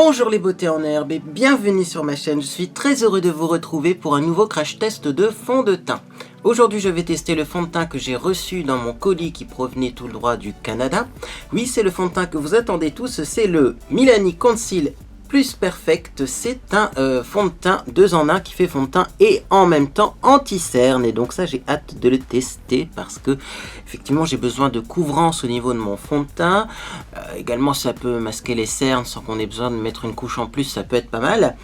Bonjour les beautés en herbe et bienvenue sur ma chaîne. Je suis très heureux de vous retrouver pour un nouveau crash test de fond de teint. Aujourd'hui je vais tester le fond de teint que j'ai reçu dans mon colis qui provenait tout droit du Canada. Oui, c'est le fond de teint que vous attendez tous, c'est le Milani Conceal Plus Perfect. C'est un fond de teint 2 en 1 qui fait fond de teint et en même temps anti-cerne. Et donc ça j'ai hâte de le tester parce que effectivement j'ai besoin de couvrance au niveau de mon fond de teint. Également ça peut masquer les cernes sans qu'on ait besoin de mettre une couche en plus, ça peut être pas mal.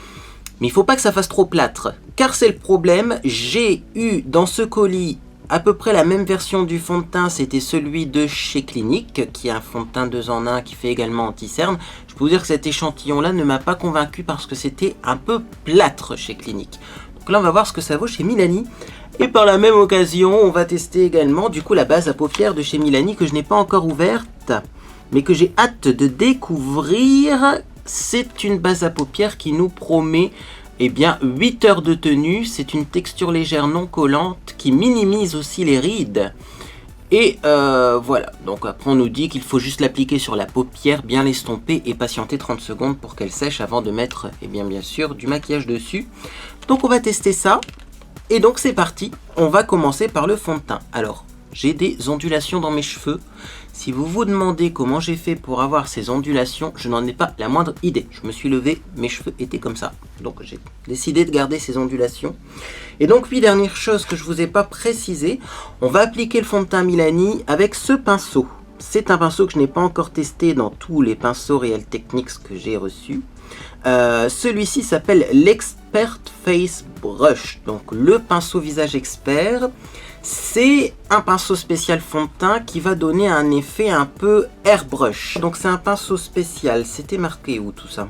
Mais il ne faut pas que ça fasse trop plâtre, car c'est le problème. J'ai eu dans ce colis à peu près la même version du fond de teint, c'était celui de chez Clinique, qui est un fond de teint 2 en 1 qui fait également anti-cerne. Je peux vous dire que cet échantillon-là ne m'a pas convaincu parce que c'était un peu plâtre chez Clinique. Donc là, on va voir ce que ça vaut chez Milani. Et par la même occasion, on va tester également du coup la base à paupières de chez Milani que je n'ai pas encore ouverte, mais que j'ai hâte de découvrir. C'est une base à paupières qui nous promet 8 heures de tenue. C'est une texture légère non collante qui minimise aussi les rides. Et voilà, donc après on nous dit qu'il faut juste l'appliquer sur la paupière, bien l'estomper et patienter 30 secondes pour qu'elle sèche avant de mettre bien sûr du maquillage dessus. Donc on va tester ça. Et donc c'est parti, on va commencer par le fond de teint. Alors, j'ai des ondulations dans mes cheveux. Si vous vous demandez comment j'ai fait pour avoir ces ondulations, je n'en ai pas la moindre idée. Je me suis levé, mes cheveux étaient comme ça. Donc j'ai décidé de garder ces ondulations. Et donc oui, dernière chose que je ne vous ai pas précisé, on va appliquer le fond de teint Milani avec ce pinceau. C'est un pinceau que je n'ai pas encore testé dans tous les pinceaux Real Techniques que j'ai reçus. Celui-ci s'appelle l'Expert Face Brush, donc le pinceau visage expert. C'est un pinceau spécial fond de teint qui va donner un effet un peu airbrush. Donc c'est un pinceau spécial, c'était marqué où tout ça?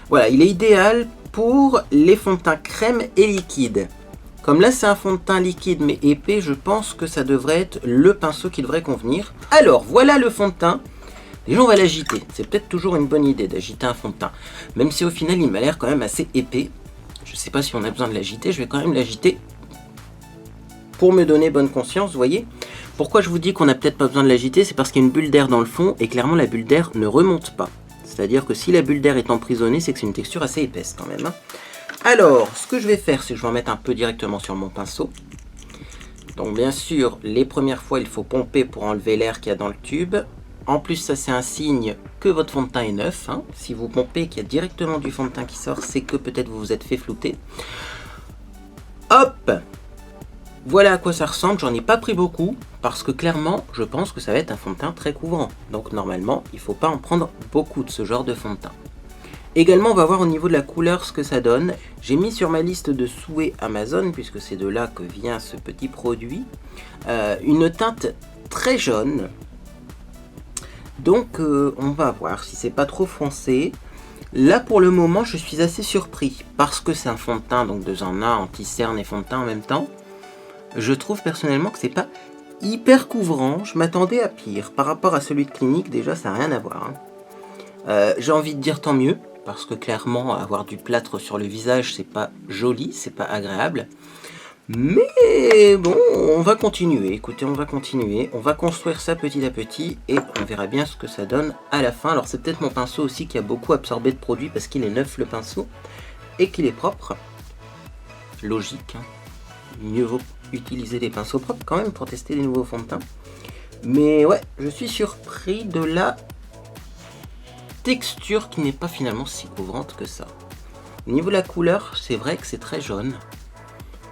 Voilà, il est idéal pour les fonds de teint crème et liquide. Comme là c'est un fond de teint liquide mais épais, je pense que ça devrait être le pinceau qui devrait convenir. Alors voilà le fond de teint. Déjà on va l'agiter, c'est peut-être toujours une bonne idée d'agiter un fond de teint. Même si au final il m'a l'air quand même assez épais. Je ne sais pas si on a besoin de l'agiter, je vais quand même l'agiter pour me donner bonne conscience, vous voyez. Pourquoi je vous dis qu'on n'a peut-être pas besoin de l'agiter, c'est parce qu'il y a une bulle d'air dans le fond et clairement la bulle d'air ne remonte pas. C'est-à-dire que si la bulle d'air est emprisonnée, c'est que c'est une texture assez épaisse quand même. Alors, ce que je vais faire, c'est que je vais en mettre un peu directement sur mon pinceau. Donc bien sûr, les premières fois, il faut pomper pour enlever l'air qu'il y a dans le tube. En plus, ça c'est un signe que votre fond de teint est neuf. Si vous pompez qu'il y a directement du fond de teint qui sort, c'est que peut-être vous vous êtes fait flouter. Hop! Voilà à quoi ça ressemble, j'en ai pas pris beaucoup, parce que clairement, je pense que ça va être un fond de teint très couvrant. Donc normalement, il ne faut pas en prendre beaucoup de ce genre de fond de teint. Également, on va voir au niveau de la couleur ce que ça donne. J'ai mis sur ma liste de souhaits Amazon, puisque c'est de là que vient ce petit produit, une teinte très jaune. Donc on va voir si c'est pas trop foncé. Là pour le moment, je suis assez surpris, parce que c'est un fond de teint, donc 2 en 1, anti-cerne et fond de teint en même temps. Je trouve personnellement que c'est pas hyper couvrant, je m'attendais à pire. Par rapport à celui de Clinique, déjà ça n'a rien à voir. J'ai envie de dire tant mieux, parce que clairement avoir du plâtre sur le visage c'est pas joli, c'est pas agréable. Mais bon, on va continuer, écoutez, on va continuer. On va construire ça petit à petit et on verra bien ce que ça donne à la fin. Alors c'est peut-être mon pinceau aussi qui a beaucoup absorbé de produit parce qu'il est neuf le pinceau et qu'il est propre. Logique, mieux vaut utiliser des pinceaux propres quand même pour tester des nouveaux fonds de teint. Mais ouais, je suis surpris de la texture qui n'est pas finalement si couvrante que ça. Au niveau de la couleur, c'est vrai que c'est très jaune.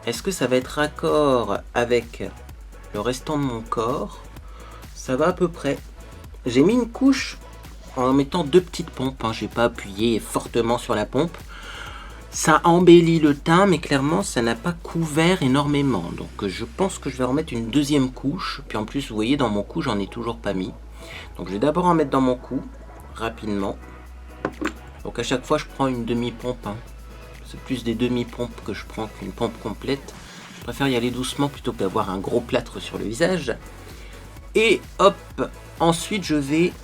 Est-ce que ça va être raccord avec le restant de mon corps? Ça va à peu près. J'ai mis une couche en mettant 2 petites pompes. J'ai pas appuyé fortement sur la pompe. Ça embellit le teint, mais clairement, ça n'a pas couvert énormément. Donc, je pense que je vais remettre une deuxième couche. Puis en plus, vous voyez, dans mon cou, j'en ai toujours pas mis. Donc, je vais d'abord en mettre dans mon cou, rapidement. Donc, à chaque fois, je prends une demi-pompe. C'est plus des demi-pompes que je prends qu'une pompe complète. Je préfère y aller doucement plutôt que d'avoir un gros plâtre sur le visage. Et hop, ensuite, je vais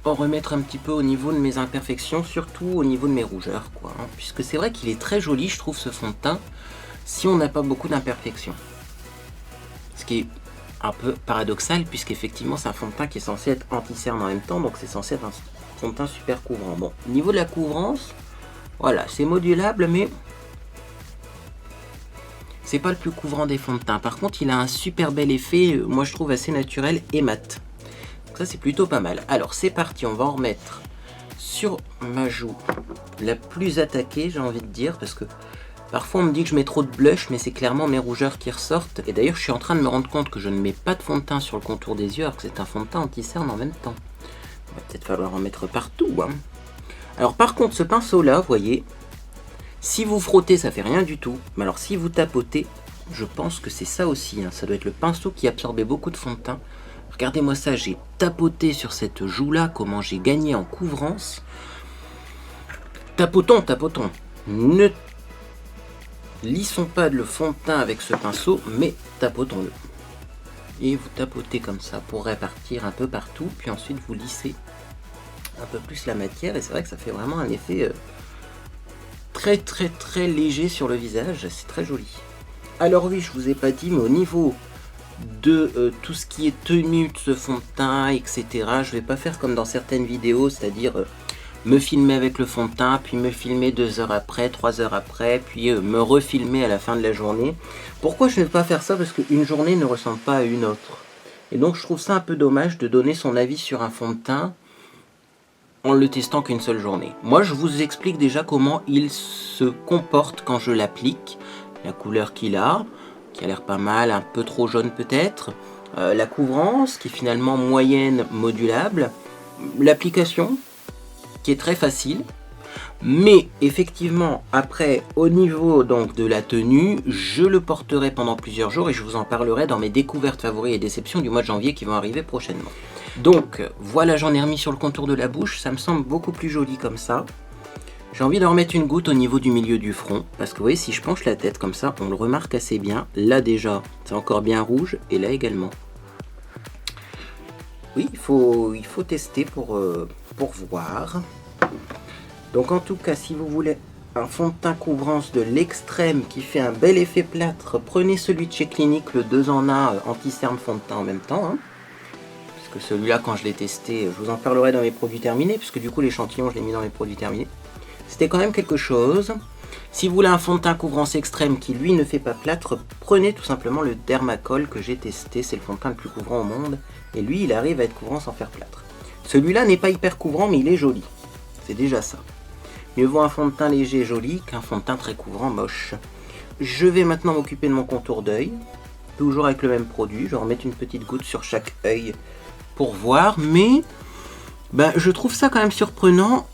en remettre un petit peu au niveau de mes imperfections, surtout au niveau de mes rougeurs, puisque c'est vrai qu'il est très joli, je trouve, ce fond de teint, si on n'a pas beaucoup d'imperfections. Ce qui est un peu paradoxal, puisqu'effectivement, c'est un fond de teint qui est censé être anti-cerne en même temps, donc c'est censé être fond de teint super couvrant. Bon, au niveau de la couvrance, voilà, c'est modulable, mais c'est pas le plus couvrant des fonds de teint. Par contre, il a un super bel effet, moi je trouve assez naturel et mat. Donc ça, c'est plutôt pas mal. Alors, c'est parti, on va en remettre sur ma joue la plus attaquée, j'ai envie de dire, parce que parfois on me dit que je mets trop de blush, mais c'est clairement mes rougeurs qui ressortent. Et d'ailleurs, je suis en train de me rendre compte que je ne mets pas de fond de teint sur le contour des yeux, alors que c'est un fond de teint anti-cerne en même temps. Il va peut-être falloir en mettre partout, hein. Alors par contre, ce pinceau-là, vous voyez, si vous frottez, ça fait rien du tout. Mais alors si vous tapotez, je pense que c'est ça aussi, hein. Ça doit être le pinceau qui absorbait beaucoup de fond de teint. Regardez-moi ça, j'ai tapoté sur cette joue-là, comment j'ai gagné en couvrance. Tapotons, tapotons. Ne lissons pas le fond de teint avec ce pinceau, mais tapotons-le. Et vous tapotez comme ça pour répartir un peu partout, puis ensuite vous lissez un peu plus la matière, et c'est vrai que ça fait vraiment un effet très léger sur le visage, c'est très joli. Alors oui, je vous ai pas dit, mais au niveau de tout ce qui est tenue de ce fond de teint, etc., je vais pas faire comme dans certaines vidéos, c'est-à-dire me filmer avec le fond de teint, puis me filmer 2 heures après, 3 heures après, puis me refilmer à la fin de la journée. Pourquoi je ne vais pas faire ça? Parce qu'une journée ne ressemble pas à une autre. Et donc je trouve ça un peu dommage de donner son avis sur un fond de teint en le testant qu'une seule journée. Moi je vous explique déjà comment il se comporte quand je l'applique, la couleur qu'il a, qui a l'air pas mal, un peu trop jaune peut-être, la couvrance qui est finalement moyenne modulable, l'application qui est très facile, mais effectivement après au niveau donc de la tenue, je le porterai pendant plusieurs jours et je vous en parlerai dans mes découvertes favoris et déceptions du mois de janvier qui vont arriver prochainement. Donc voilà, j'en ai remis sur le contour de la bouche, ça me semble beaucoup plus joli comme ça. J'ai envie de remettre une goutte au niveau du milieu du front, parce que vous voyez, si je penche la tête comme ça, on le remarque assez bien. Là déjà, c'est encore bien rouge, et là également. Oui, il faut tester pour voir. Donc en tout cas, si vous voulez un fond de teint couvrance de l'extrême qui fait un bel effet plâtre, prenez celui de chez Clinique, le 2 en 1 anti-cerne fond de teint en même temps, hein. Parce que celui-là, quand je l'ai testé, je vous en parlerai dans mes produits terminés, puisque du coup l'échantillon, je l'ai mis dans mes produits terminés. C'était quand même quelque chose. Si vous voulez un fond de teint couvrance extrême qui lui ne fait pas plâtre, prenez tout simplement le Dermacol que j'ai testé, c'est le fond de teint le plus couvrant au monde, et lui il arrive à être couvrant sans faire plâtre. Celui-là n'est pas hyper couvrant mais il est joli, c'est déjà ça. Mieux vaut un fond de teint léger et joli qu'un fond de teint très couvrant moche. Je vais maintenant m'occuper de mon contour d'œil, toujours avec le même produit, je vais remettre une petite goutte sur chaque œil pour voir, mais ben, je trouve ça quand même surprenant.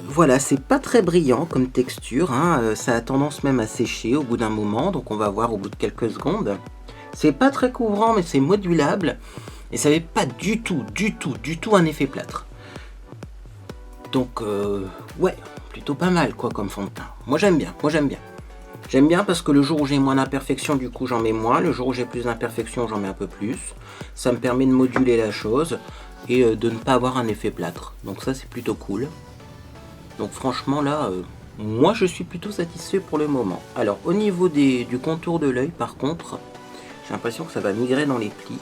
Voilà, c'est pas très brillant comme texture, hein. Ça a tendance même à sécher au bout d'un moment, donc on va voir au bout de quelques secondes. C'est pas très couvrant, mais c'est modulable, et ça n'avait pas du tout un effet plâtre. Donc, ouais, plutôt pas mal quoi comme fond de teint. Moi j'aime bien, J'aime bien parce que le jour où j'ai moins d'imperfections, du coup j'en mets moins, le jour où j'ai plus d'imperfections, j'en mets un peu plus. Ça me permet de moduler la chose, et de ne pas avoir un effet plâtre. Donc ça c'est plutôt cool. Donc franchement là, moi je suis plutôt satisfait pour le moment. Alors au niveau du contour de l'œil par contre, j'ai l'impression que ça va migrer dans les plis.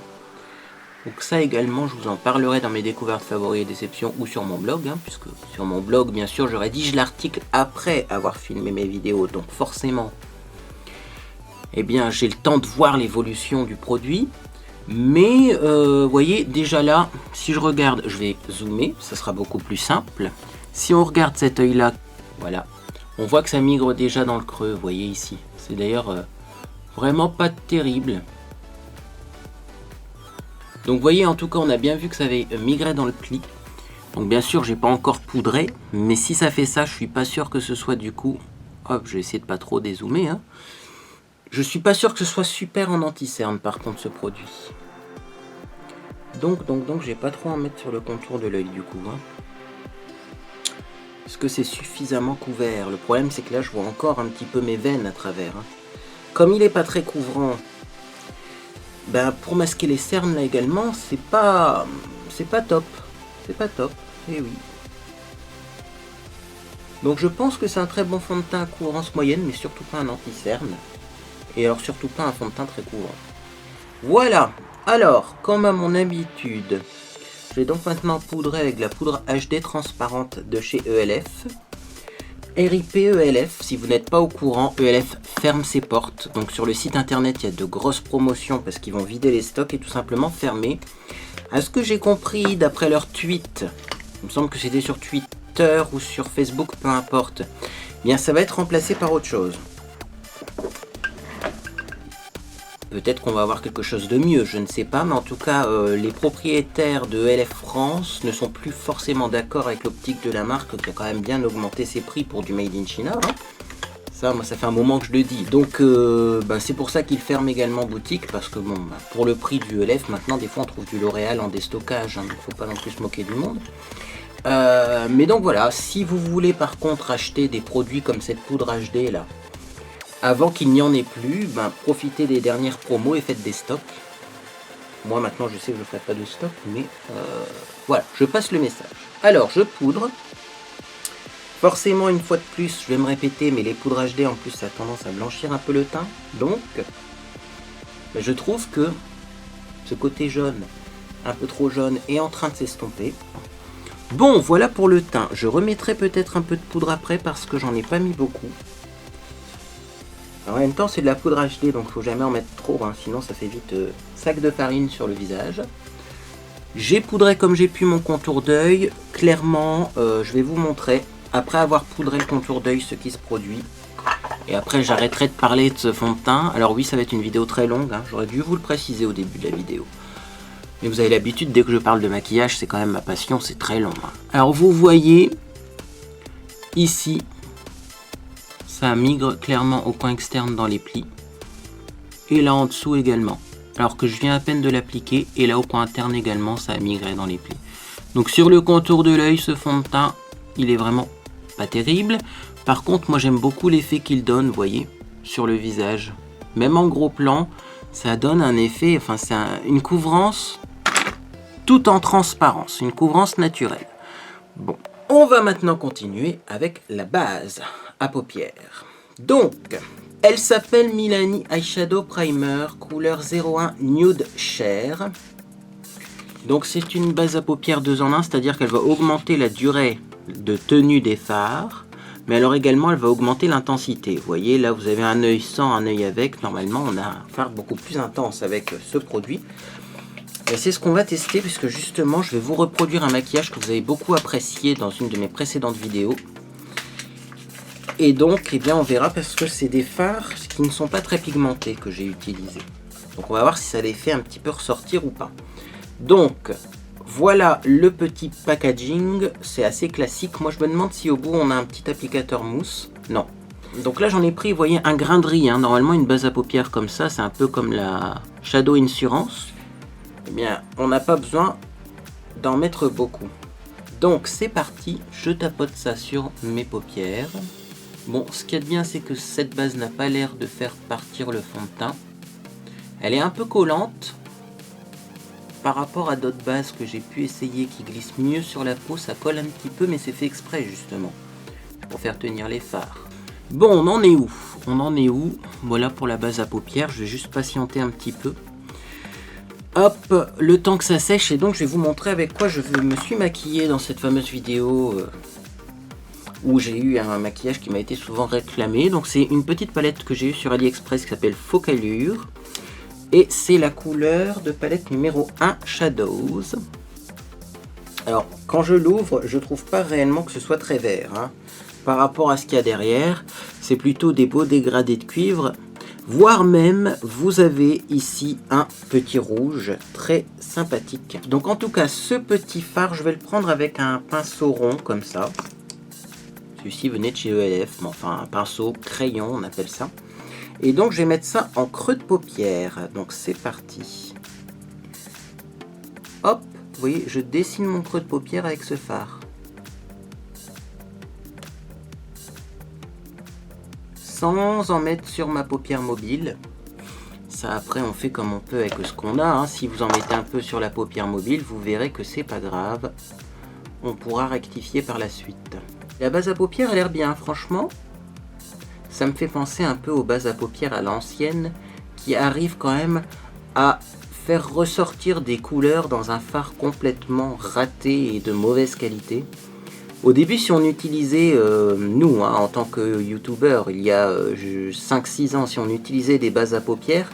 Donc ça également je vous en parlerai dans mes découvertes favoris et déceptions ou sur mon blog, hein, puisque sur mon blog bien sûr je rédige l'article après avoir filmé mes vidéos, donc forcément eh bien j'ai le temps de voir l'évolution du produit. Mais vous voyez déjà là, si je regarde, je vais zoomer, ça sera beaucoup plus simple. Si on regarde cet œil là, voilà, on voit que ça migre déjà dans le creux, vous voyez ici. C'est d'ailleurs vraiment pas terrible. Donc vous voyez, en tout cas on a bien vu que ça avait migré dans le pli. Donc bien sûr j'ai pas encore poudré, mais si ça fait ça, je suis pas sûr que ce soit du coup, hop, je vais essayer de pas trop dézoomer, hein. Je suis pas sûr que ce soit super en anti-cerne par contre ce produit. Donc j'ai pas trop à en mettre sur le contour de l'œil du coup, hein. Est-ce que c'est suffisamment couvert? Le problème c'est que là je vois encore un petit peu mes veines à travers, hein. Comme il n'est pas très couvrant, ben, pour masquer les cernes là également, c'est pas top. C'est pas top, et oui. Donc je pense que c'est un très bon fond de teint à couvrance moyenne, mais surtout pas un anti-cerne. Et alors surtout pas un fond de teint très couvrant. Voilà. Alors, comme à mon habitude, Je vais donc maintenant poudrer avec la poudre HD transparente de chez ELF. RIP ELF, si vous n'êtes pas au courant, ELF ferme ses portes. Donc sur le site internet, il y a de grosses promotions parce qu'ils vont vider les stocks et tout simplement fermer. À ce que j'ai compris, d'après leur tweet, il me semble que c'était sur Twitter ou sur Facebook, peu importe, eh bien ça va être remplacé par autre chose. Peut-être qu'on va avoir quelque chose de mieux, je ne sais pas, mais en tout cas, les propriétaires de ELF France ne sont plus forcément d'accord avec l'optique de la marque qui a quand même bien augmenté ses prix pour du Made in China. Hein. Ça, moi, ça fait un moment que je le dis. Donc, c'est pour ça qu'ils ferment également boutique, parce que bon, pour le prix du ELF, maintenant, des fois, on trouve du L'Oréal en déstockage. Hein, il ne faut pas non plus se moquer du monde. Mais donc voilà, si vous voulez par contre acheter des produits comme cette poudre HD là, avant qu'il n'y en ait plus, profitez des dernières promos et faites des stocks. Moi maintenant je sais que je ne ferai pas de stock, mais voilà, je passe le message. Alors je poudre. Forcément une fois de plus, je vais me répéter, mais les poudres HD en plus ça a tendance à blanchir un peu le teint. Donc je trouve que ce côté jaune, un peu trop jaune, est en train de s'estomper. Bon, voilà pour le teint. Je remettrai peut-être un peu de poudre après parce que j'en ai pas mis beaucoup. En même temps, c'est de la poudre HD, donc il faut jamais en mettre trop, hein, sinon ça fait vite sac de farine sur le visage. J'ai poudré comme j'ai pu mon contour d'œil. Clairement, je vais vous montrer, après avoir poudré le contour d'œil, ce qui se produit. Et après, j'arrêterai de parler de ce fond de teint. Alors oui, ça va être une vidéo très longue, hein, j'aurais dû vous le préciser au début de la vidéo. Mais vous avez l'habitude, dès que je parle de maquillage, c'est quand même ma passion, c'est très long. Hein. Alors vous voyez, ici, ça migre clairement au coin externe dans les plis. Et là en dessous également. Alors que je viens à peine de l'appliquer. Et là au coin interne également, ça a migré dans les plis. Donc sur le contour de l'œil, ce fond de teint, il est vraiment pas terrible. Par contre, moi j'aime beaucoup l'effet qu'il donne, vous voyez, sur le visage. Même en gros plan, ça donne un effet, enfin c'est une couvrance tout en transparence, une couvrance naturelle. Bon, on va maintenant continuer avec la base à paupières. Donc, elle s'appelle Milani Eyeshadow Primer, couleur 01 Nude Share. Donc c'est une base à paupières 2 en 1, c'est-à-dire qu'elle va augmenter la durée de tenue des fards, mais alors également elle va augmenter l'intensité. Vous voyez, là vous avez un œil sans, un œil avec. Normalement on a un fard beaucoup plus intense avec ce produit. Et c'est ce qu'on va tester, puisque justement je vais vous reproduire un maquillage que vous avez beaucoup apprécié dans une de mes précédentes vidéos. Et donc, eh bien, on verra, parce que c'est des fards qui ne sont pas très pigmentés que j'ai utilisés. Donc on va voir si ça les fait un petit peu ressortir ou pas. Donc, voilà le petit packaging, c'est assez classique. Moi je me demande si au bout on a un petit applicateur mousse. Non. Donc là j'en ai pris, vous voyez, un grain de riz. Hein. Normalement une base à paupières comme ça, c'est un peu comme la Shadow Insurance. Eh bien, on n'a pas besoin d'en mettre beaucoup. Donc c'est parti, je tapote ça sur mes paupières. Bon, ce qu'il y a de bien, c'est que cette base n'a pas l'air de faire partir le fond de teint. Elle est un peu collante. Par rapport à d'autres bases que j'ai pu essayer qui glissent mieux sur la peau, ça colle un petit peu, mais c'est fait exprès justement, pour faire tenir les fards. Bon, on en est où? On en est où? Voilà pour la base à paupières, je vais juste patienter un petit peu. Hop, le temps que ça sèche, et donc je vais vous montrer avec quoi je me suis maquillé dans cette fameuse vidéo où j'ai eu un maquillage qui m'a été souvent réclamé. Donc c'est une petite palette que j'ai eue sur AliExpress qui s'appelle Focalure. Et c'est la couleur de palette numéro 1 Shadows. Alors quand je l'ouvre, je trouve pas réellement que ce soit très vert. Hein. Par rapport à ce qu'il y a derrière, c'est plutôt des beaux dégradés de cuivre. Voire même, vous avez ici un petit rouge très sympathique. Donc en tout cas, ce petit fard, je vais le prendre avec un pinceau rond comme ça. Celui-ci venait de chez ELF, mais enfin un pinceau crayon, on appelle ça. Et donc je vais mettre ça en creux de paupière. Donc c'est parti. Hop, vous voyez, je dessine mon creux de paupière avec ce fard. Sans en mettre sur ma paupière mobile. Ça après on fait comme on peut avec ce qu'on a. Hein. Si vous en mettez un peu sur la paupière mobile, vous verrez que c'est pas grave. On pourra rectifier par la suite. La base à paupières a l'air bien, franchement. Ça me fait penser un peu aux bases à paupières à l'ancienne, qui arrivent quand même à faire ressortir des couleurs dans un fard complètement raté et de mauvaise qualité. Au début, si on utilisait, nous, en tant que youtubeurs, il y a 5-6 ans, si on utilisait des bases à paupières,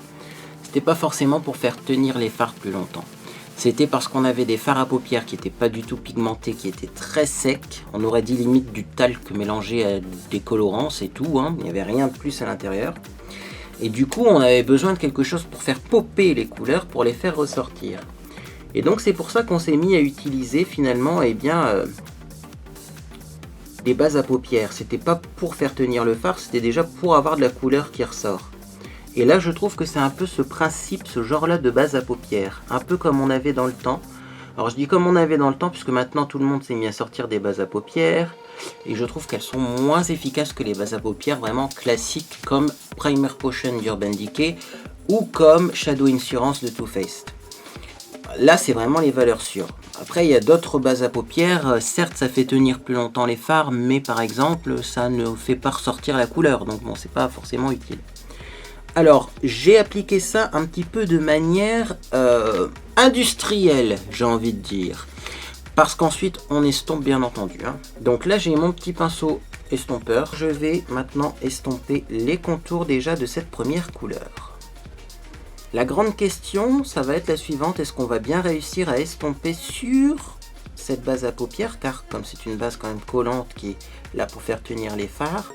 c'était pas forcément pour faire tenir les fards plus longtemps. C'était parce qu'on avait des fards à paupières qui n'étaient pas du tout pigmentés, qui étaient très secs. On aurait dit limite du talc mélangé à des colorants, c'est tout, il n'y avait rien de plus à l'intérieur. Et du coup, on avait besoin de quelque chose pour faire popper les couleurs, pour les faire ressortir. Et donc c'est pour ça qu'on s'est mis à utiliser finalement, des bases à paupières. C'était pas pour faire tenir le fard, c'était déjà pour avoir de la couleur qui ressort. Et là, je trouve que c'est un peu ce principe, ce genre-là de base à paupières. Un peu comme on avait dans le temps. Alors, je dis comme on avait dans le temps, puisque maintenant, tout le monde s'est mis à sortir des bases à paupières. Et je trouve qu'elles sont moins efficaces que les bases à paupières vraiment classiques, comme Primer Potion d'Urban Decay, ou comme Shadow Insurance de Too Faced. Là, c'est vraiment les valeurs sûres. Après, il y a d'autres bases à paupières. Certes, ça fait tenir plus longtemps les fards, mais par exemple, ça ne fait pas ressortir la couleur. Donc, bon, c'est pas forcément utile. Alors, j'ai appliqué ça un petit peu de manière industrielle, j'ai envie de dire. Parce qu'ensuite, on estompe bien entendu. Donc là, j'ai mon petit pinceau estompeur. Je vais maintenant estomper les contours déjà de cette première couleur. La grande question, ça va être la suivante. Est-ce qu'on va bien réussir à estomper sur cette base à paupières? Car comme c'est une base quand même collante qui est là pour faire tenir les fards,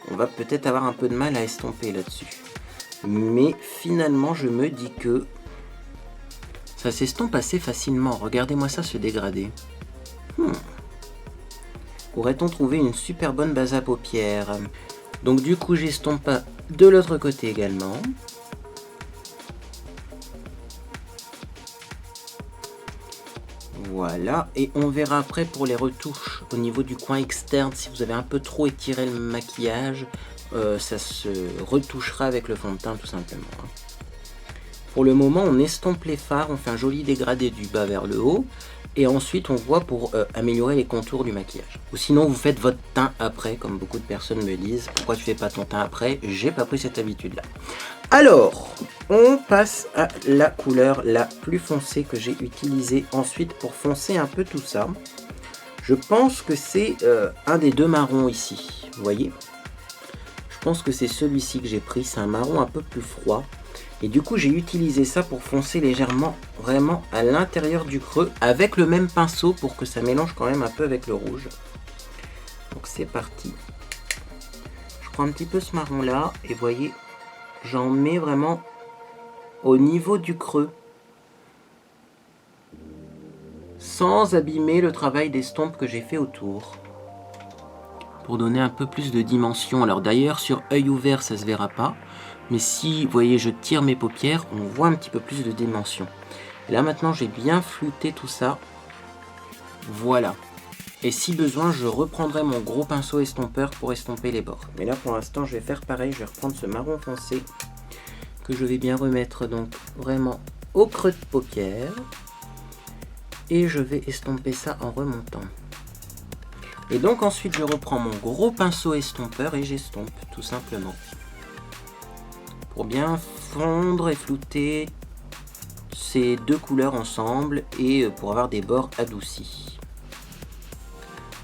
on va peut-être avoir un peu de mal à estomper là-dessus. Mais finalement, je me dis que ça s'estompe assez facilement. Regardez-moi ça se dégrader. Pourrait-on trouver une super bonne base à paupières? Donc du coup, j'estompe de l'autre côté également. Voilà, et on verra après pour les retouches au niveau du coin externe, si vous avez un peu trop étiré le maquillage, ça se retouchera avec le fond de teint tout simplement. Pour le moment, on estompe les fards, on fait un joli dégradé du bas vers le haut, et ensuite on voit pour améliorer les contours du maquillage. Ou sinon vous faites votre teint après, comme beaucoup de personnes me disent, pourquoi tu fais pas ton teint après? J'ai pas pris cette habitude là. Alors, on passe à la couleur la plus foncée que j'ai utilisée ensuite pour foncer un peu tout ça. Je pense que c'est un des deux marrons ici, vous voyez? Je pense que c'est celui-ci que j'ai pris, c'est un marron un peu plus froid. Et du coup, j'ai utilisé ça pour foncer légèrement, vraiment à l'intérieur du creux, avec le même pinceau pour que ça mélange quand même un peu avec le rouge. Donc c'est parti. Je prends un petit peu ce marron-là, et voyez, j'en mets vraiment au niveau du creux, sans abîmer le travail d'estompe que j'ai fait autour. Pour donner un peu plus de dimension. Alors d'ailleurs, sur œil ouvert, ça se verra pas. Mais si, vous voyez, je tire mes paupières, on voit un petit peu plus de dimension. Et là, maintenant, j'ai bien flouté tout ça. Voilà. Et si besoin, je reprendrai mon gros pinceau estompeur pour estomper les bords. Mais là, pour l'instant, je vais faire pareil. Je vais reprendre ce marron foncé que je vais bien remettre donc vraiment au creux de paupière. Et je vais estomper ça en remontant. Et donc ensuite, je reprends mon gros pinceau estompeur et j'estompe tout simplement. Pour bien fondre et flouter ces deux couleurs ensemble et pour avoir des bords adoucis.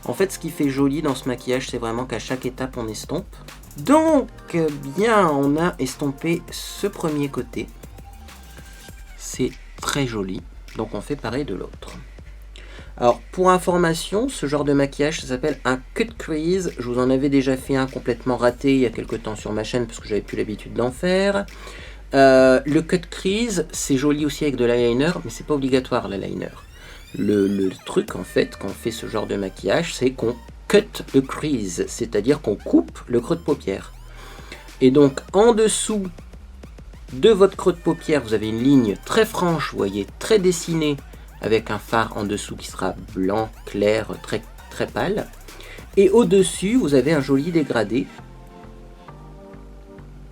En fait, ce qui fait joli dans ce maquillage, c'est vraiment qu'à chaque étape, on estompe. Donc, bien, on a estompé ce premier côté. C'est très joli. Donc, on fait pareil de l'autre. Alors, pour information, ce genre de maquillage, ça s'appelle un cut crease. Je vous en avais déjà fait un complètement raté il y a quelques temps sur ma chaîne parce que j'avais plus l'habitude d'en faire. Le cut crease, c'est joli aussi avec de l'eyeliner, mais c'est pas obligatoire l'eyeliner. Le truc, en fait, quand on fait ce genre de maquillage, c'est qu'on cut le crease, c'est-à-dire qu'on coupe le creux de paupière. Et donc, en dessous de votre creux de paupière, vous avez une ligne très franche, vous voyez, très dessinée, avec un fard en dessous qui sera blanc, clair, très, très pâle. Et au-dessus, vous avez un joli dégradé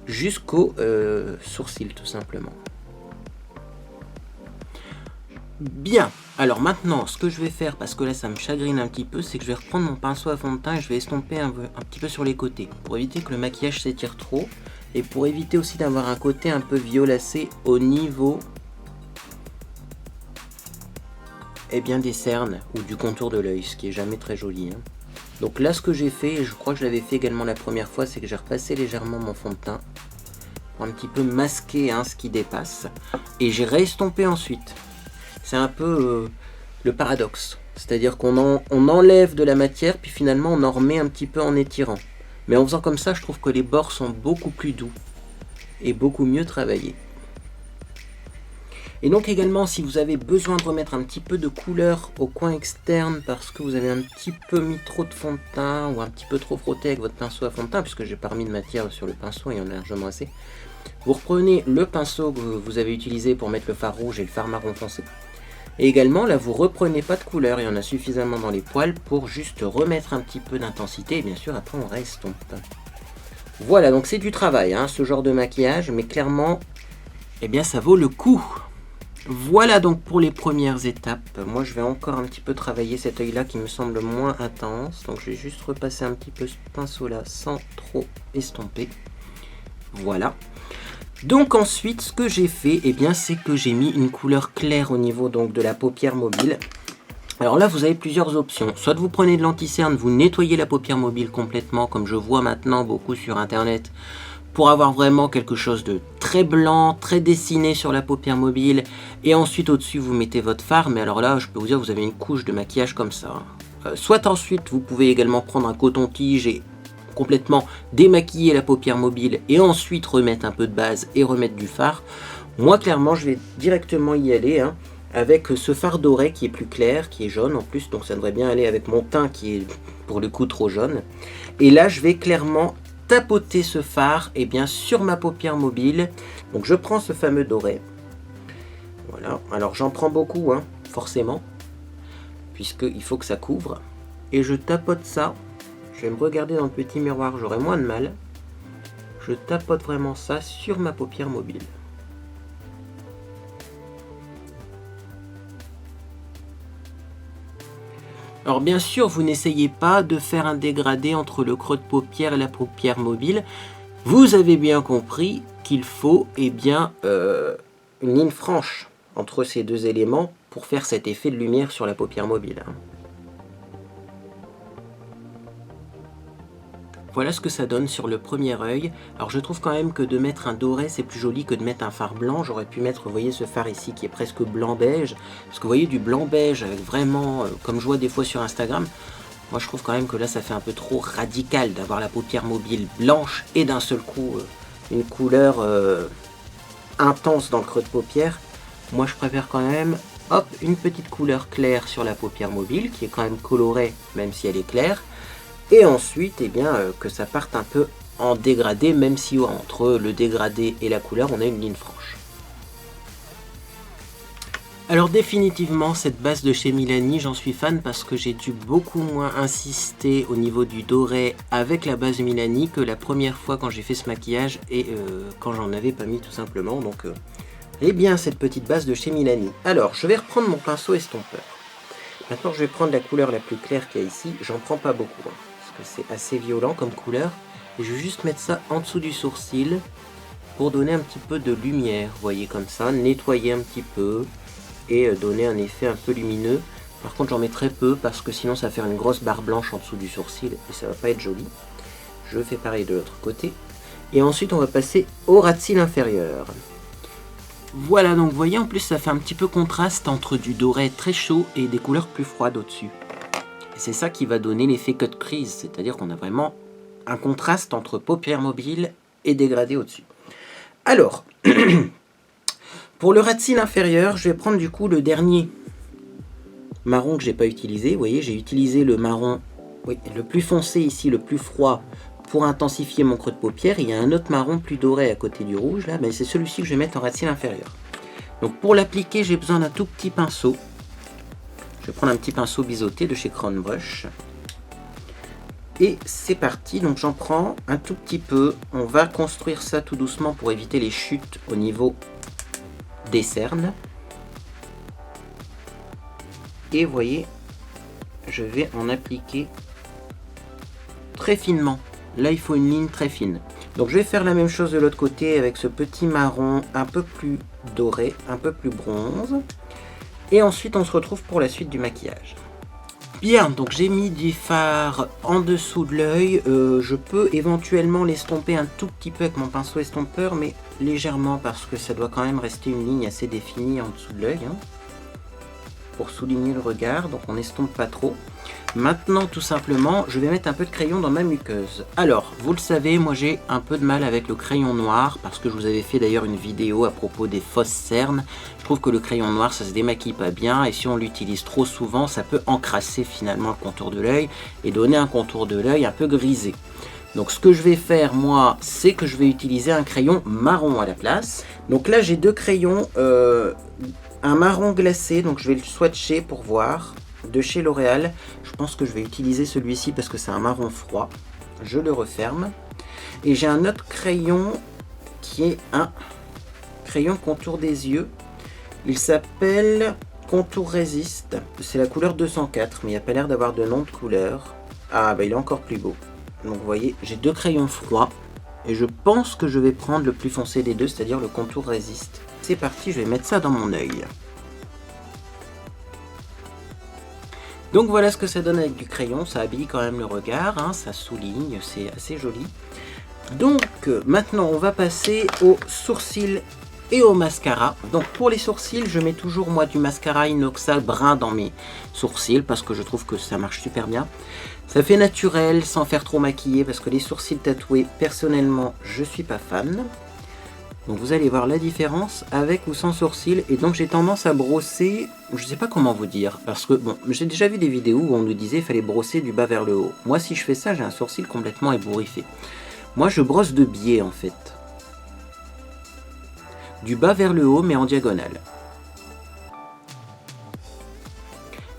jusqu'au sourcil, tout simplement. Bien, alors maintenant, ce que je vais faire, parce que là ça me chagrine un petit peu, c'est que je vais reprendre mon pinceau à fond de teint et je vais estomper un petit peu sur les côtés, pour éviter que le maquillage s'étire trop, et pour éviter aussi d'avoir un côté un peu violacé au niveau eh bien, des cernes ou du contour de l'œil, ce qui est jamais très joli, hein. Donc là, ce que j'ai fait, et je crois que je l'avais fait également la première fois, c'est que j'ai repassé légèrement mon fond de teint pour un petit peu masquer, hein, ce qui dépasse, et j'ai réestompé ensuite. C'est un peu le paradoxe, c'est-à-dire qu'on enlève de la matière, puis finalement on en remet un petit peu en étirant. Mais en faisant comme ça, je trouve que les bords sont beaucoup plus doux et beaucoup mieux travaillés. Et donc également, si vous avez besoin de remettre un petit peu de couleur au coin externe parce que vous avez un petit peu mis trop de fond de teint ou un petit peu trop frotté avec votre pinceau à fond de teint, puisque j'ai pas remis de matière sur le pinceau, il y en a largement assez, vous reprenez le pinceau que vous avez utilisé pour mettre le fard rouge et le fard marron foncé. Et également, là, vous reprenez pas de couleur, il y en a suffisamment dans les poils pour juste remettre un petit peu d'intensité, et bien sûr, après, on restompe. Voilà, donc c'est du travail, hein, ce genre de maquillage, mais clairement, eh bien, ça vaut le coup. Voilà donc pour les premières étapes. Moi, je vais encore un petit peu travailler cet œil-là qui me semble moins intense. Donc, je vais juste repasser un petit peu ce pinceau-là sans trop estomper. Voilà. Donc ensuite, ce que j'ai fait, eh bien, c'est que j'ai mis une couleur claire au niveau donc de la paupière mobile. Alors là, vous avez plusieurs options. Soit vous prenez de l'anti-cerne, vous nettoyez la paupière mobile complètement, comme je vois maintenant beaucoup sur Internet, pour avoir vraiment quelque chose de très blanc, très dessiné sur la paupière mobile. Et ensuite, au-dessus, vous mettez votre fard. Mais alors là, je peux vous dire, vous avez une couche de maquillage comme ça. Soit ensuite, vous pouvez également prendre un coton-tige et complètement démaquiller la paupière mobile et ensuite remettre un peu de base et remettre du fard. Moi, clairement, je vais directement y aller, hein, avec ce fard doré qui est plus clair, qui est jaune en plus. Donc ça devrait bien aller avec mon teint qui est pour le coup trop jaune. Et là, je vais clairement tapoter ce fard et bien sur ma paupière mobile. Donc je prends ce fameux doré. Voilà, alors j'en prends beaucoup, hein, forcément, puisqu'il faut que ça couvre. Et je tapote ça. Je vais me regarder dans le petit miroir, j'aurai moins de mal. Je tapote vraiment ça sur ma paupière mobile. Alors bien sûr, vous n'essayez pas de faire un dégradé entre le creux de paupière et la paupière mobile. Vous avez bien compris qu'il faut une ligne franche entre ces deux éléments pour faire cet effet de lumière sur la paupière mobile. Voilà ce que ça donne sur le premier œil. Alors je trouve quand même que de mettre un doré c'est plus joli que de mettre un fard blanc. J'aurais pu mettre, vous voyez ce fard ici qui est presque blanc-beige. Parce que vous voyez du blanc-beige avec vraiment, comme je vois des fois sur Instagram, moi je trouve quand même que là ça fait un peu trop radical d'avoir la paupière mobile blanche et d'un seul coup une couleur intense dans le creux de paupière. Moi je préfère quand même, hop, une petite couleur claire sur la paupière mobile qui est quand même colorée même si elle est claire. Et ensuite, eh bien, que ça parte un peu en dégradé, même si entre le dégradé et la couleur, on a une ligne franche. Alors définitivement, cette base de chez Milani, j'en suis fan parce que j'ai dû beaucoup moins insister au niveau du doré avec la base Milani que la première fois quand j'ai fait ce maquillage et quand j'en avais pas mis tout simplement. Donc, eh bien, cette petite base de chez Milani. Alors, je vais reprendre mon pinceau estompeur. Maintenant, je vais prendre la couleur la plus claire qu'il y a ici. J'en prends pas beaucoup, hein, parce que c'est assez violent comme couleur. Et je vais juste mettre ça en dessous du sourcil pour donner un petit peu de lumière. Vous voyez, comme ça, nettoyer un petit peu et donner un effet un peu lumineux. Par contre, j'en mets très peu parce que sinon, ça va faire une grosse barre blanche en dessous du sourcil et ça va pas être joli. Je fais pareil de l'autre côté. Et ensuite, on va passer au ras de cils inférieur. Voilà, donc vous voyez, en plus ça fait un petit peu contraste entre du doré très chaud et des couleurs plus froides au-dessus. Et c'est ça qui va donner l'effet cut crease, c'est-à-dire qu'on a vraiment un contraste entre paupière mobile et dégradé au-dessus. Alors, pour le ras de cils inférieur, je vais prendre du coup le dernier marron que j'ai pas utilisé. Vous voyez, j'ai utilisé le marron, oui, le plus foncé ici, le plus froid, pour intensifier mon creux de paupière. Il y a un autre marron plus doré à côté du rouge, là, mais c'est celui-ci que je vais mettre en ras de cils inférieur. Donc pour l'appliquer, j'ai besoin d'un tout petit pinceau. Je vais prendre un petit pinceau biseauté de chez Crown Brush. Et c'est parti, donc j'en prends un tout petit peu. On va construire ça tout doucement pour éviter les chutes au niveau des cernes. Et vous voyez, je vais en appliquer très finement. Là, il faut une ligne très fine. Donc, je vais faire la même chose de l'autre côté avec ce petit marron un peu plus doré, un peu plus bronze. Et ensuite on se retrouve pour la suite du maquillage. Bien, donc j'ai mis du fard en dessous de l'œil. Je peux éventuellement l'estomper un tout petit peu avec mon pinceau estompeur, mais légèrement parce que ça doit quand même rester une ligne assez définie en dessous de l'œil, hein, pour souligner le regard, donc on n'estompe pas trop. Maintenant, tout simplement, je vais mettre un peu de crayon dans ma muqueuse. Alors, vous le savez, moi j'ai un peu de mal avec le crayon noir, parce que je vous avais fait d'ailleurs une vidéo à propos des fausses cernes. Je trouve que le crayon noir, ça se démaquille pas bien, et si on l'utilise trop souvent, ça peut encrasser finalement le contour de l'œil, et donner un contour de l'œil un peu grisé. Donc ce que je vais faire, moi, c'est que je vais utiliser un crayon marron à la place. Donc là, j'ai deux crayons, un marron glacé, donc je vais le swatcher pour voir, de chez L'Oréal. Je pense que je vais utiliser celui-ci parce que c'est un marron froid. Je le referme. Et j'ai un autre crayon qui est un crayon contour des yeux. Il s'appelle Contour Résiste. C'est la couleur 204, mais il n'y a pas l'air d'avoir de nom de couleur. Ah, bah il est encore plus beau. Donc vous voyez, j'ai deux crayons froids. Et je pense que je vais prendre le plus foncé des deux, c'est-à-dire le Contour Résiste. C'est parti, je vais mettre ça dans mon œil. Donc voilà ce que ça donne avec du crayon, ça habille quand même le regard, hein, ça souligne, c'est assez joli. Donc maintenant on va passer aux sourcils et au mascara. Donc pour les sourcils, je mets toujours moi du mascara inoxal brun dans mes sourcils parce que je trouve que ça marche super bien. Ça fait naturel sans faire trop maquiller parce que les sourcils tatoués, personnellement, je suis pas fan. Donc vous allez voir la différence avec ou sans sourcils. Et donc j'ai tendance à brosser, je sais pas comment vous dire, parce que bon, j'ai déjà vu des vidéos où on nous disait qu'il fallait brosser du bas vers le haut. Moi si je fais ça, j'ai un sourcil complètement ébouriffé. Moi je brosse de biais en fait. Du bas vers le haut mais en diagonale.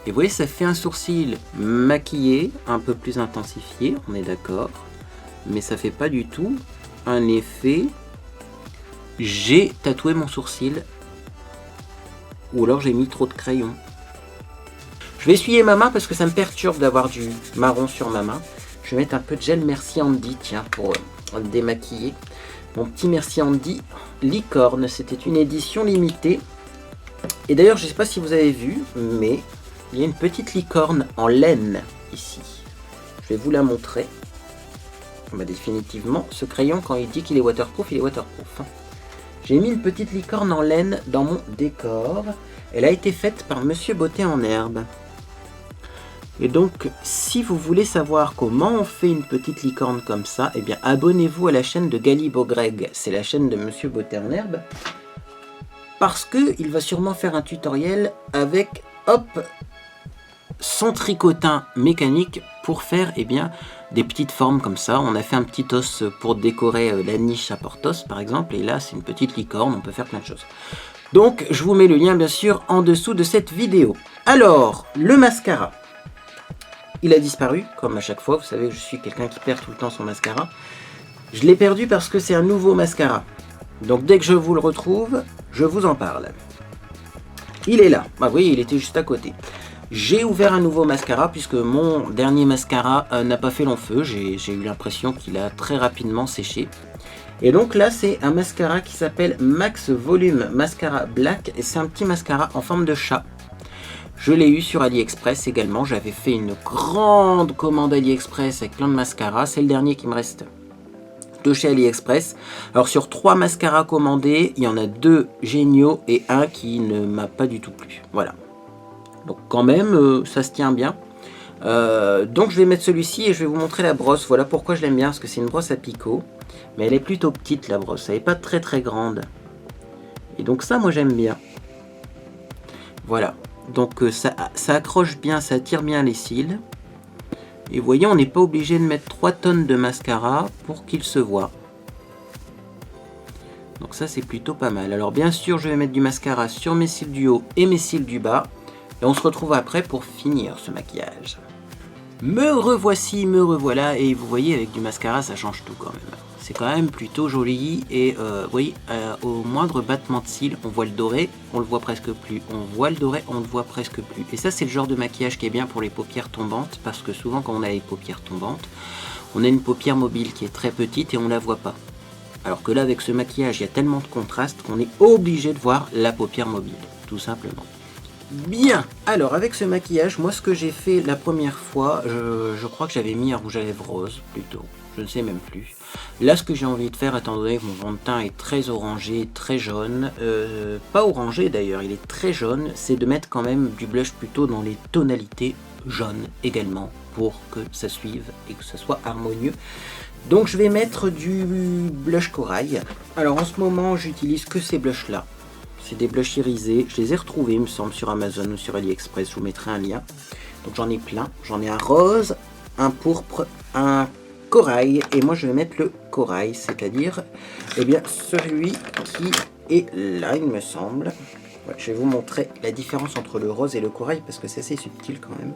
Et vous voyez, ça fait un sourcil maquillé, un peu plus intensifié, on est d'accord. Mais ça fait pas du tout un effet... J'ai tatoué mon sourcil. Ou alors j'ai mis trop de crayon. Je vais essuyer ma main parce que ça me perturbe d'avoir du marron sur ma main. Je vais mettre un peu de gel Merci Andy, tiens, pour démaquiller. Mon petit Merci Andy licorne. C'était une édition limitée. Et d'ailleurs, je ne sais pas si vous avez vu, mais il y a une petite licorne en laine ici. Je vais vous la montrer. Bah, définitivement, ce crayon, quand il dit qu'il est waterproof, il est waterproof. J'ai mis une petite licorne en laine dans mon décor. Elle a été faite par Monsieur Beauté en herbe. Et donc, si vous voulez savoir comment on fait une petite licorne comme ça, eh bien, abonnez-vous à la chaîne de Galibo Greg. C'est la chaîne de Monsieur Beauté en herbe. Parce qu'il va sûrement faire un tutoriel avec, hop, son tricotin mécanique pour faire, eh bien, des petites formes comme ça. On a fait un petit os pour décorer la niche à Porthos par exemple, et là c'est une petite licorne, on peut faire plein de choses. Donc je vous mets le lien bien sûr en dessous de cette vidéo. Alors, le mascara, il a disparu, comme à chaque fois, vous savez que je suis quelqu'un qui perd tout le temps son mascara. Je l'ai perdu parce que c'est un nouveau mascara. Donc dès que je vous le retrouve, je vous en parle. Il est là, bah vous voyez, il était juste à côté. J'ai ouvert un nouveau mascara puisque mon dernier mascara n'a pas fait long feu. J'ai eu l'impression qu'il a très rapidement séché. Et donc là, c'est un mascara qui s'appelle Max Volume Mascara Black. Et c'est un petit mascara en forme de chat. Je l'ai eu sur AliExpress également. J'avais fait une grande commande AliExpress avec plein de mascaras. C'est le dernier qui me reste de chez AliExpress. Alors sur 3 mascaras commandés, il y en a 2 géniaux et un qui ne m'a pas du tout plu. Voilà. Donc quand même, ça se tient bien. Donc je vais mettre celui-ci et je vais vous montrer la brosse. Voilà pourquoi je l'aime bien, parce que c'est une brosse à picot. Mais elle est plutôt petite la brosse, elle n'est pas très très grande. Et donc ça, moi j'aime bien. Voilà. Donc ça accroche bien, ça attire bien les cils. Et vous voyez, on n'est pas obligé de mettre 3 tonnes de mascara pour qu'il se voit. Donc ça c'est plutôt pas mal. Alors bien sûr, je vais mettre du mascara sur mes cils du haut et mes cils du bas. Et on se retrouve après pour finir ce maquillage. Me revoici, me revoilà. Et vous voyez, avec du mascara, ça change tout quand même. C'est quand même plutôt joli. Et vous voyez, au moindre battement de cils, on voit le doré, on le voit presque plus. On voit le doré, on le voit presque plus. Et ça, c'est le genre de maquillage qui est bien pour les paupières tombantes. Parce que souvent, quand on a les paupières tombantes, on a une paupière mobile qui est très petite et on ne la voit pas. Alors que là, avec ce maquillage, il y a tellement de contraste qu'on est obligé de voir la paupière mobile, tout simplement. Bien, alors avec ce maquillage, moi ce que j'ai fait la première fois, je crois que j'avais mis un rouge à lèvres rose plutôt, je ne sais même plus. Là ce que j'ai envie de faire, étant donné que mon fond de teint est très orangé, très jaune, pas orangé d'ailleurs, il est très jaune, c'est de mettre quand même du blush plutôt dans les tonalités jaunes également, pour que ça suive et que ça soit harmonieux. Donc je vais mettre du blush corail. Alors en ce moment j'utilise que ces blushs là. C'est des blushs irisés, je les ai retrouvés il me semble sur Amazon ou sur AliExpress, je vous mettrai un lien. Donc j'en ai plein, j'en ai un rose, un pourpre, un corail, et moi je vais mettre le corail, c'est-à-dire eh bien celui qui est là il me semble. Ouais, je vais vous montrer la différence entre le rose et le corail parce que c'est assez subtil quand même.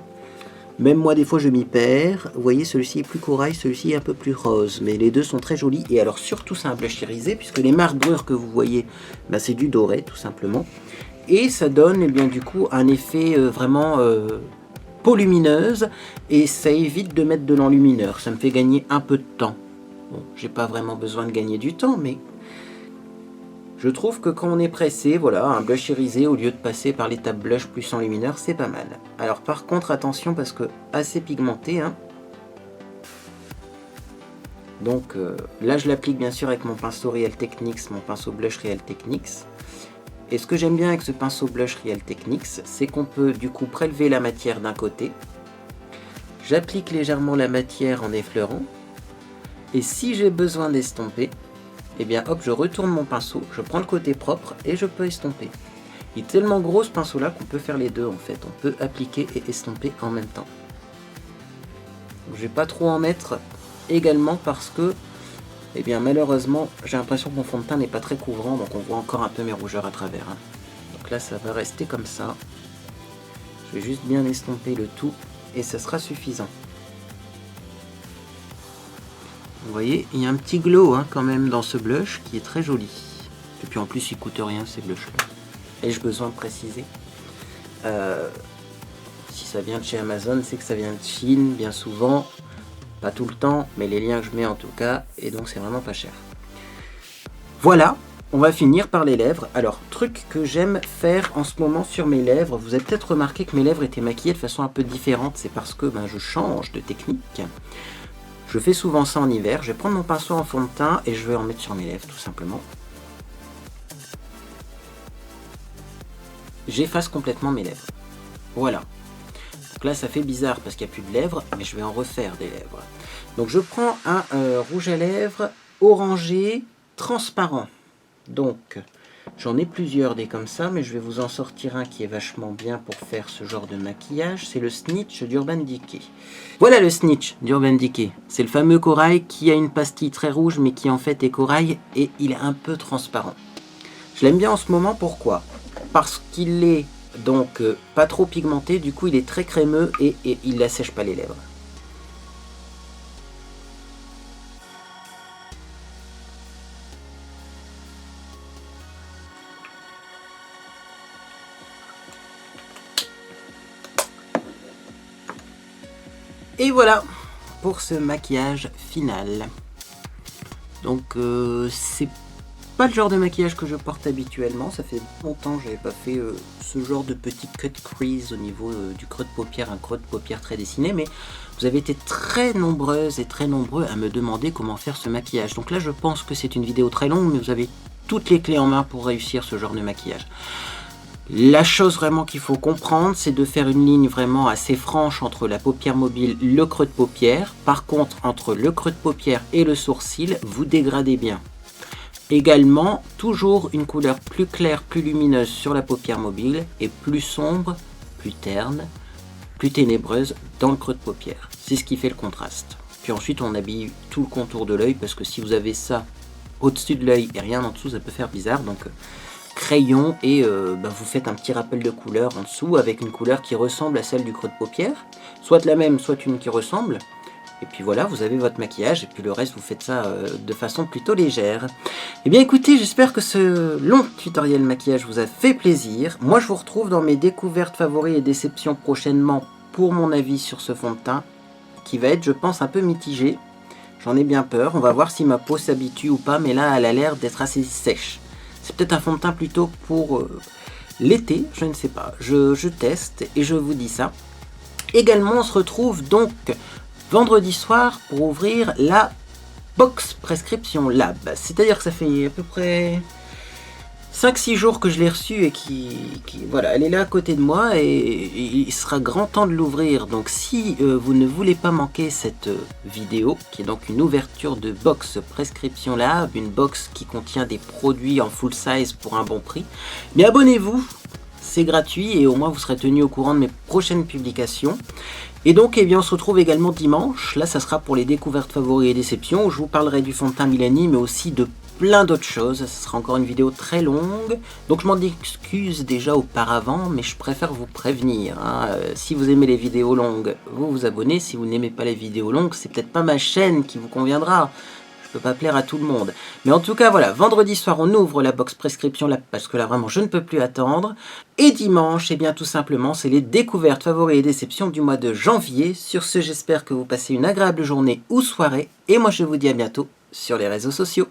Même moi des fois je m'y perds, vous voyez celui-ci est plus corail, celui-ci est un peu plus rose, mais les deux sont très jolis, et alors surtout c'est un blush irisé, puisque les marbrures que vous voyez, bah, c'est du doré tout simplement, et ça donne eh bien, du coup un effet vraiment peau lumineuse, et ça évite de mettre de l'enlumineur, ça me fait gagner un peu de temps. Bon, j'ai pas vraiment besoin de gagner du temps, mais je trouve que quand on est pressé, voilà, un blush irisé au lieu de passer par l'étape blush plus enlumineur, c'est pas mal. Alors par contre, attention parce que assez pigmenté, hein. Donc là, je l'applique bien sûr avec mon pinceau Real Techniques, mon pinceau blush Real Techniques. Et ce que j'aime bien avec ce pinceau blush Real Techniques, c'est qu'on peut du coup prélever la matière d'un côté. J'applique légèrement la matière en effleurant. Et si j'ai besoin d'estomper, et bien hop, je retourne mon pinceau, je prends le côté propre et je peux estomper. Il est tellement gros ce pinceau là qu'on peut faire les deux en fait, on peut appliquer et estomper en même temps. Je vais pas trop en mettre également parce que, eh bien malheureusement, j'ai l'impression que mon fond de teint n'est pas très couvrant, donc on voit encore un peu mes rougeurs à travers. Hein. Donc là ça va rester comme ça. Je vais juste bien estomper le tout et ça sera suffisant. Vous voyez, il y a un petit glow hein, quand même dans ce blush qui est très joli. Et puis en plus, il coûte rien ces blushs là. Ai-je besoin de préciser si ça vient de chez Amazon, c'est que ça vient de Chine, bien souvent. Pas tout le temps, mais les liens que je mets en tout cas. Et donc c'est vraiment pas cher. Voilà, on va finir par les lèvres. Alors, truc que j'aime faire en ce moment sur mes lèvres. Vous avez peut-être remarqué que mes lèvres étaient maquillées de façon un peu différente. C'est parce que je change de technique. Je fais souvent ça en hiver, je vais prendre mon pinceau en fond de teint et je vais en mettre sur mes lèvres tout simplement. J'efface complètement mes lèvres. Voilà. Donc là ça fait bizarre parce qu'il n'y a plus de lèvres, mais je vais en refaire des lèvres. Donc je prends un rouge à lèvres orangé transparent. Donc j'en ai plusieurs des comme ça, mais je vais vous en sortir un qui est vachement bien pour faire ce genre de maquillage. C'est le Snitch d'Urban Decay. Voilà le Snitch d'Urban Decay. C'est le fameux corail qui a une pastille très rouge, mais qui en fait est corail et il est un peu transparent. Je l'aime bien en ce moment, pourquoi? Parce qu'il est donc pas trop pigmenté, du coup il est très crémeux et il n'assèche pas les lèvres. Et voilà pour ce maquillage final. Donc c'est pas le genre de maquillage que je porte habituellement. Ça fait longtemps que j'avais pas fait ce genre de petit cut crease au niveau du creux de paupière, un creux de paupière très dessiné. Mais vous avez été très nombreuses et très nombreux à me demander comment faire ce maquillage. Donc là je pense que c'est une vidéo très longue, mais vous avez toutes les clés en main pour réussir ce genre de maquillage. La chose vraiment qu'il faut comprendre, c'est de faire une ligne vraiment assez franche entre la paupière mobile, le creux de paupière. Par contre, entre le creux de paupière et le sourcil, vous dégradez bien. Également, toujours une couleur plus claire, plus lumineuse sur la paupière mobile et plus sombre, plus terne, plus ténébreuse dans le creux de paupière. C'est ce qui fait le contraste. Puis ensuite, on habille tout le contour de l'œil parce que si vous avez ça au-dessus de l'œil et rien en dessous, ça peut faire bizarre. Donc crayon et vous faites un petit rappel de couleur en dessous avec une couleur qui ressemble à celle du creux de paupière, soit la même, soit une qui ressemble, et puis voilà, vous avez votre maquillage, et puis le reste vous faites ça de façon plutôt légère. Et bien écoutez, j'espère que ce long tutoriel maquillage vous a fait plaisir. Moi je vous retrouve dans mes découvertes favoris et déceptions prochainement pour mon avis sur ce fond de teint, qui va être je pense un peu mitigé, j'en ai bien peur, on va voir si ma peau s'habitue ou pas, mais là elle a l'air d'être assez sèche. C'est peut-être un fond de teint plutôt pour l'été, je ne sais pas, je teste et je vous dis ça. Également, on se retrouve donc vendredi soir pour ouvrir la box prescription lab. C'est-à-dire que ça fait à peu près 5-6 jours que je l'ai reçue et voilà, elle est là à côté de moi et il sera grand temps de l'ouvrir. Donc si vous ne voulez pas manquer cette vidéo, qui est donc une ouverture de box prescription lab, une box qui contient des produits en full size pour un bon prix, mais abonnez-vous, c'est gratuit et au moins vous serez tenu au courant de mes prochaines publications. Et donc, eh bien, on se retrouve également dimanche. Là, ça sera pour les découvertes favoris et déceptions, où je vous parlerai du fond de teint Milani, mais aussi de plein d'autres choses. Ce sera encore une vidéo très longue, donc je m'en excuse déjà auparavant, mais je préfère vous prévenir. Si vous aimez les vidéos longues, vous vous abonnez. Si vous n'aimez pas les vidéos longues, c'est peut-être pas ma chaîne qui vous conviendra. Je peux pas plaire à tout le monde. Mais en tout cas, voilà, vendredi soir, on ouvre la box prescription, là, parce que là, vraiment, je ne peux plus attendre. Et dimanche, eh bien, tout simplement, c'est les découvertes, favoris et déceptions du mois de janvier. Sur ce, j'espère que vous passez une agréable journée ou soirée. Et moi, je vous dis à bientôt sur les réseaux sociaux.